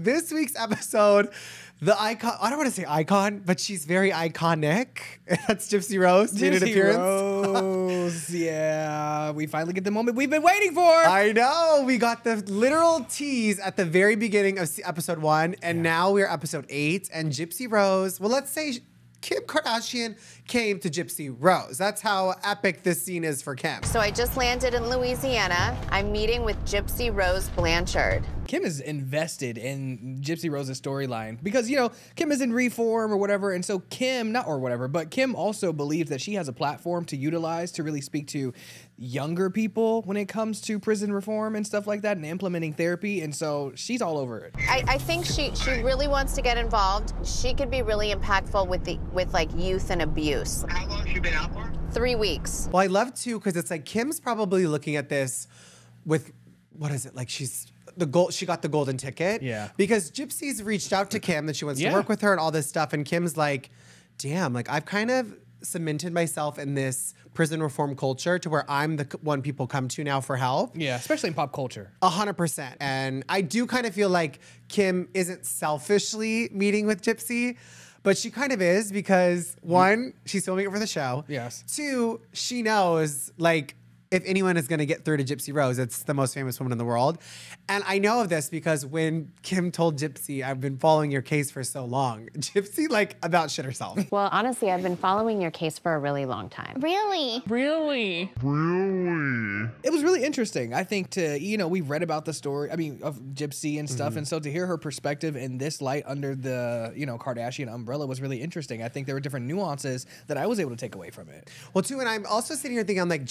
This week's episode, the icon, I don't want to say icon, but she's very iconic. That's Gypsy Rose made an appearance. Rose, yeah. We finally get the moment we've been waiting for. I know. We got the literal tease at the very beginning of episode 1, and now we're episode 8, and Gypsy Rose, well, let's say Kim Kardashian came to Gypsy Rose. That's how epic this scene is for Kim. So I just landed in Louisiana. I'm meeting with Gypsy Rose Blanchard. Kim is invested in Gypsy Rose's storyline because, you know, Kim is in reform or whatever. And so Kim, not or whatever, but Kim also believes that she has a platform to utilize to really speak to younger people when it comes to prison reform and stuff like that and implementing therapy. And so she's all over it. I think she really wants to get involved. She could be really impactful with like youth and abuse. How long has she been out for? 3 weeks. Well, I love too, because it's like Kim's probably looking at this with, what is it? Like she got the golden ticket. Yeah. Because Gypsy's reached out to Kim that she wants to work with her and all this stuff. And Kim's like, damn, like I've kind of cemented myself in this prison reform culture to where I'm the one people come to now for help. Yeah, especially in pop culture. 100%. And I do kind of feel like Kim isn't selfishly meeting with Gypsy, but she kind of is because 1, she's filming it for the show. Yes. 2, she knows like if anyone is going to get through to Gypsy Rose, it's the most famous woman in the world. And I know of this because when Kim told Gypsy, I've been following your case for so long, Gypsy like about shit herself. Well, honestly, I've been following your case for a really long time. Really? Really? It was really interesting. I think we've read about the story, of Gypsy and stuff. And so to hear her perspective in this light under the, Kardashian umbrella was really interesting. I think there were different nuances that I was able to take away from it. Well, too, and I'm also sitting here thinking, I'm like,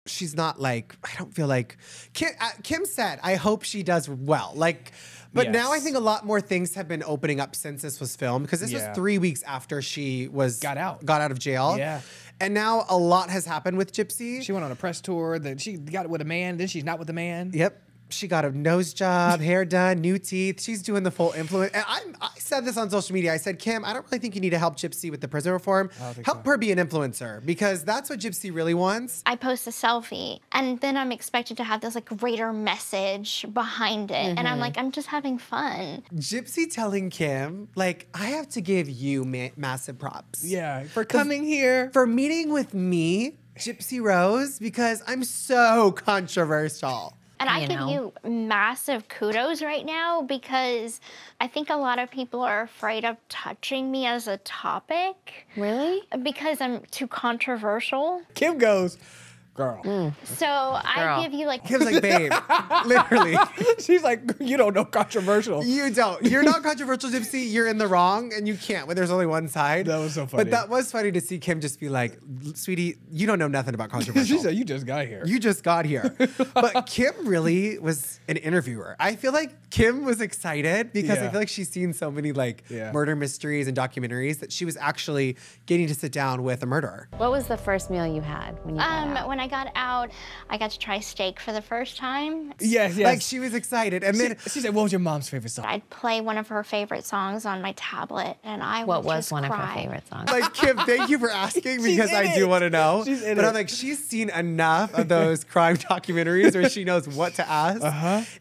she's not like, I don't feel like, Kim said, I hope she does well. Like, but now I think a lot more things have been opening up since this was filmed because this was 3 weeks after she got out of jail. Yeah. And now a lot has happened with Gypsy. She went on a press tour, that she got with a man, then she's not with a man. Yep. She got a nose job, hair done, new teeth. She's doing the full influence. And I said this on social media. I said, Kim, I don't really think you need to help Gypsy with the prison reform. Help her be an influencer because that's what Gypsy really wants. I post a selfie and then I'm expected to have this like greater message behind it. And I'm like, I'm just having fun. Gypsy telling Kim, like, I have to give you massive props. Yeah, for coming here. For meeting with me, Gypsy Rose, because I'm so controversial. And I give you massive kudos right now because I think a lot of people are afraid of touching me as a topic. Really? Because I'm too controversial. Kim goes, girl. So I give you like... Kim's like, babe, literally. She's like, you don't know controversial. You don't. You're not controversial, Gypsy. You're in the wrong and you can't when there's only one side. That was so funny. But that was funny to see Kim just be like, sweetie, you don't know nothing about controversial. She said, you just got here. You just got here. But Kim really was an interviewer. I feel like Kim was excited because I feel like she's seen so many like murder mysteries and documentaries that she was actually getting to sit down with a murderer. What was the first meal you had when you got out? When I got out, I got to try steak for the first time. Yes. Like she was excited. And then she said, what was your mom's favorite song? I'd play one of her favorite songs on my tablet and I would What was just one cry. of her favorite songs? like, Kim, thank you for asking because I do want to know. But I'm like, she's seen enough of those crime documentaries where she knows what to ask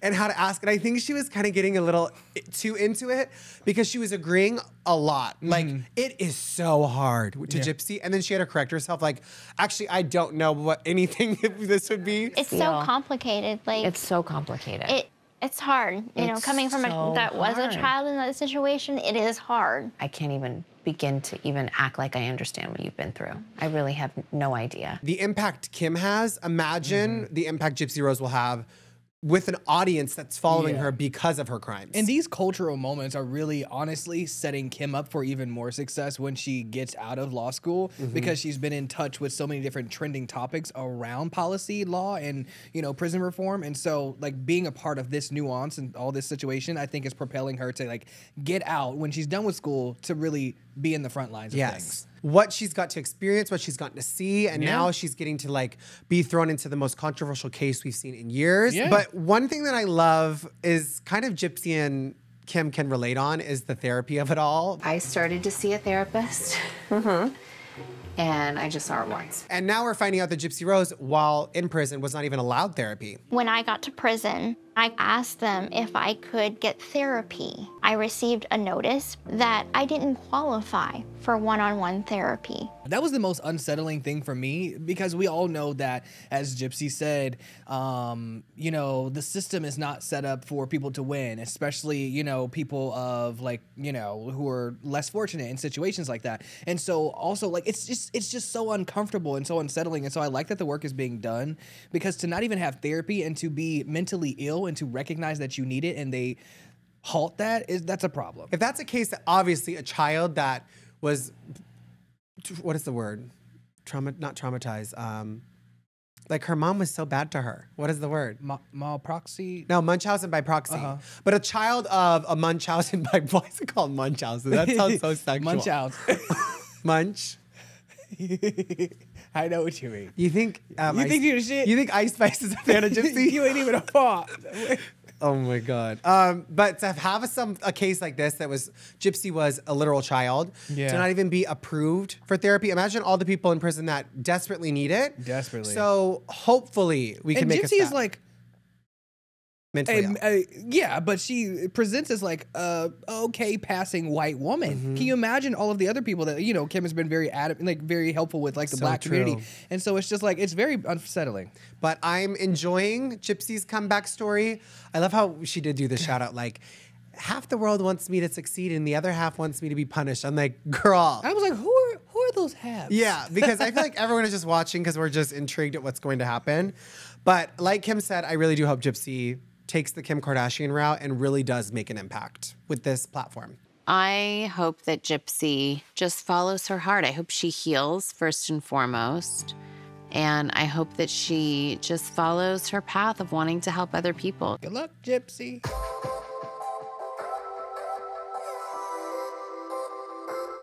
and how to ask. And I think she was kind of getting a little too into it because she was agreeing a lot. Like, it is so hard to Gypsy. And then she had to correct herself. Like, actually, I don't know what anything this would be. It's so complicated. Like, it's so complicated. It's hard. You know, coming from that was a child in that situation, it is hard. I can't even begin to even act like I understand what you've been through. I really have no idea. The impact Kim has, imagine the impact Gypsy Rose will have with an audience that's following her because of her crimes. And these cultural moments are really honestly setting Kim up for even more success when she gets out of law school because she's been in touch with so many different trending topics around policy, law, and prison reform. And so like being a part of this nuance and all this situation, I think is propelling her to like get out when she's done with school to really be in the front lines of things. What she's got to experience, what she's gotten to see, and now she's getting to like be thrown into the most controversial case we've seen in years. But one thing that I love is kind of Gypsy and Kim can relate on is the therapy of it all. I started to see a therapist. And I just saw her once. And now we're finding out that Gypsy Rose, while in prison, was not even allowed therapy. When I got to prison, I asked them if I could get therapy. I received a notice that I didn't qualify for one-on-one therapy. That was the most unsettling thing for me, because we all know that, as Gypsy said, you know, the system is not set up for people to win, especially, you know, people of like, you know, who are less fortunate in situations like that. And so also like, it's just so uncomfortable and so unsettling. And so I like that the work is being done, because to not even have therapy and to be mentally ill and to recognize that you need it and they halt that's a problem. If that's a case, that obviously a child that was, what is the word? Not traumatized. Like her mom was so bad to her. What is the word? Malproxy? No, Munchausen by proxy. But a child of a Munchausen by, why is it called Munchausen? That sounds so sexual. Munchausen. Munch. I know what you mean. You think you think you're shit? You think Ice Spice is a fan of Gypsy? You ain't even a thought. Oh my God. But to have a case like this, Gypsy was a literal child, to not even be approved for therapy. Imagine all the people in prison that desperately need it. Desperately. So hopefully we can make a step. Gypsy is like, mentally yeah, but she presents as like a okay passing white woman. Can you imagine all of the other people that, you know, Kim has been very very helpful with, like the Black community, and so it's just like, it's very unsettling. But I'm enjoying Gypsy's comeback story. I love how she did do the shout out, like, half the world wants me to succeed and the other half wants me to be punished. I'm like, girl. I was like, who are those halves? Yeah, because I feel like everyone is just watching because we're just intrigued at what's going to happen. But like Kim said, I really do hope Gypsy takes the Kim Kardashian route and really does make an impact with this platform. I hope that Gypsy just follows her heart. I hope she heals first and foremost. And I hope that she just follows her path of wanting to help other people. Good luck, Gypsy.